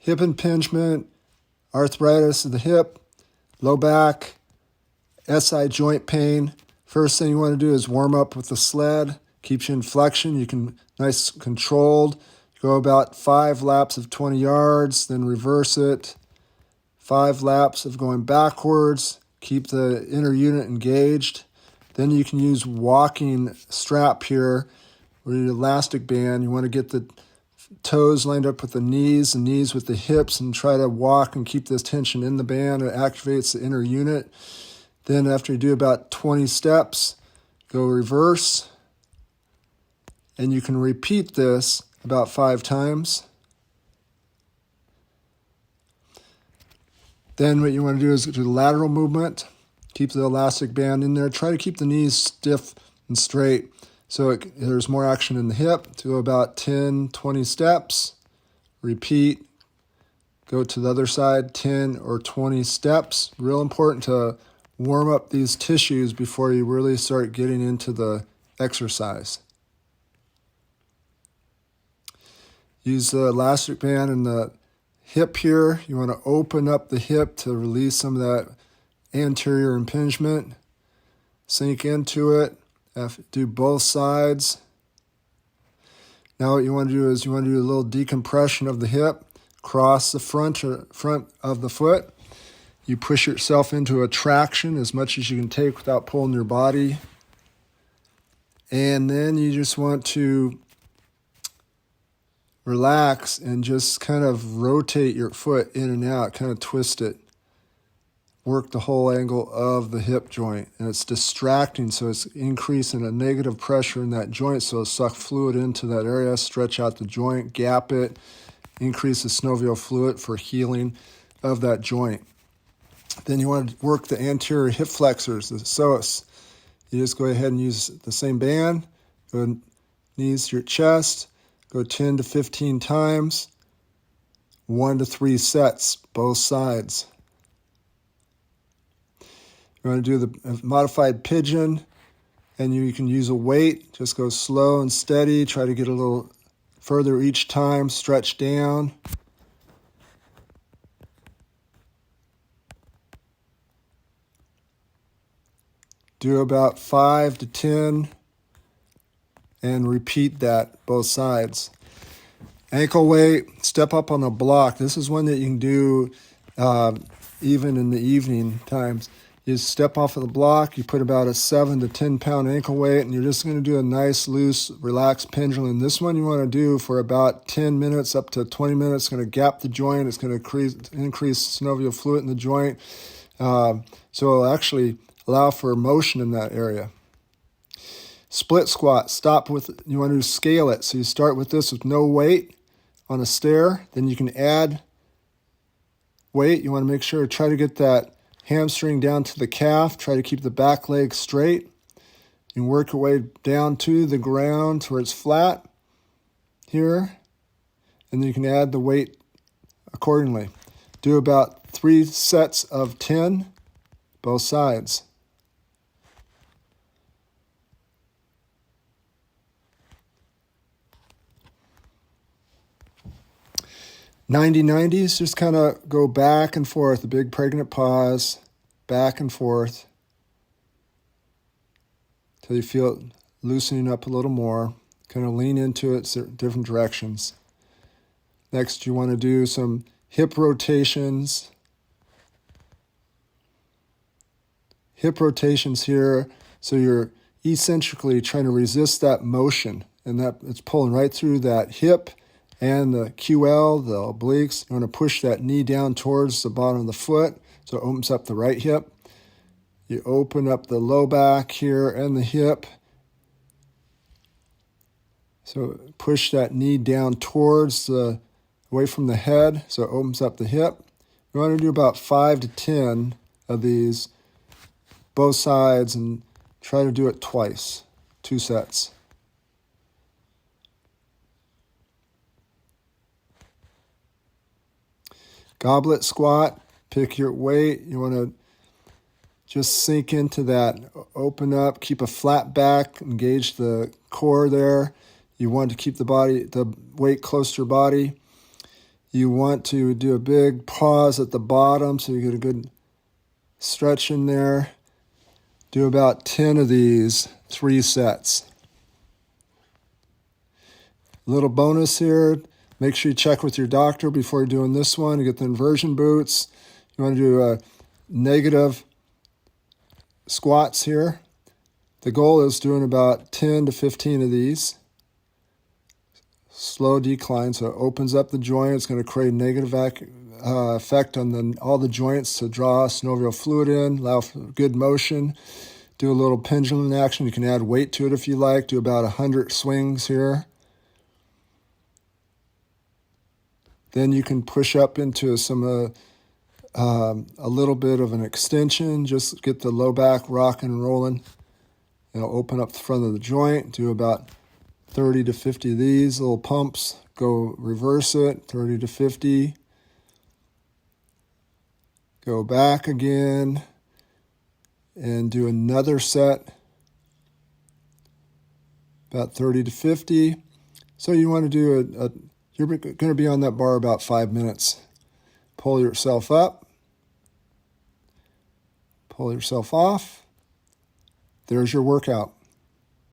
hip impingement, arthritis of the hip, low back, SI joint pain. First thing you want to do is warm up with the sled. Keeps you in flexion. You can nice controlled. Go about 5 laps of 20 yards, then reverse it. 5 laps of going backwards. Keep the inner unit engaged. Then you can use walking strap here with your elastic band. You want to get the toes lined up with the knees and knees with the hips and try to walk and keep this tension in the band. It activates the inner unit. Then after you do about 20 steps, go reverse. And you can repeat this about 5 times. Then what you want to do is do the lateral movement. Keep the elastic band in there. Try to keep the knees stiff and straight so there's more action in the hip. Do about 10, 20 steps. Repeat. Go to the other side, 10 or 20 steps. Real important to warm up these tissues before you really start getting into the exercise. Use the elastic band in the hip here. You want to open up the hip to release some of that anterior impingement. Sink into it. Do both sides. Now what you want to do is you want to do a little decompression of the hip. Cross the front of the foot. You push yourself into a traction as much as you can take without pulling your body. And then you just want to relax and just kind of rotate your foot in and out, kind of twist it. Work the whole angle of the hip joint. And it's distracting, so it's increasing a negative pressure in that joint, so it'll suck fluid into that area, stretch out the joint, gap it, increase the synovial fluid for healing of that joint. Then you want to work the anterior hip flexors, the psoas. You just go ahead and use the same band. Go knees to your chest. Go 10 to 15 times, 1 to 3 sets, both sides. You want to do the modified pigeon, and you can use a weight. Just go slow and steady. Try to get a little further each time. Stretch down. Do about 5 to 10. And repeat that both sides. Ankle weight, step up on the block. This is one that you can do even in the evening times. You step off of the block, you put about a 7 to 10 pound ankle weight, and you're just going to do a nice, loose, relaxed pendulum. This one you want to do for about 10 minutes up to 20 minutes. It's going to gap the joint. It's going to increase synovial fluid in the joint. So it'll actually allow for motion in that area. Split squat, you want to scale it. So you start with this with no weight on a stair. Then you can add weight. You want to make sure, try to get that hamstring down to the calf. Try to keep the back leg straight. You can work your way down to the ground to where it's flat here. And then you can add the weight accordingly. Do about 3 sets of 10, both sides. 90-90s, just kind of go back and forth, a big pregnant pause, back and forth, till you feel it loosening up a little more. Kind of lean into it, different directions. Next, you want to do some hip rotations. Hip rotations here, so you're eccentrically trying to resist that motion, and that it's pulling right through that hip and the QL, the obliques. You want to push that knee down towards the bottom of the foot, so it opens up the right hip. You open up the low back here and the hip. So push that knee down towards away from the head, so it opens up the hip. You want to do about 5 to 10 of these, both sides, and try to do it twice, 2 sets. Goblet squat, pick your weight. You want to just sink into that, open up, keep a flat back, engage the core there. You want to keep the weight close to your body. You want to do a big pause at the bottom so you get a good stretch in there. Do about 10 of these, 3 sets. Little bonus here, make sure you check with your doctor before you're doing this one. You get the inversion boots. You want to do negative squats here. The goal is doing about 10 to 15 of these. Slow decline, so it opens up the joint. It's going to create a negative effect on all the joints to draw synovial fluid in, allow for good motion. Do a little pendulum action. You can add weight to it if you like. Do about 100 swings here. Then you can push up into a little bit of an extension. Just get the low back rocking and rolling. It'll open up the front of the joint. Do about 30 to 50 of these little pumps. Go reverse it, 30 to 50. Go back again and do another set, about 30 to 50. So you want to do you're going to be on that bar about 5 minutes. Pull yourself up. Pull yourself off. There's your workout.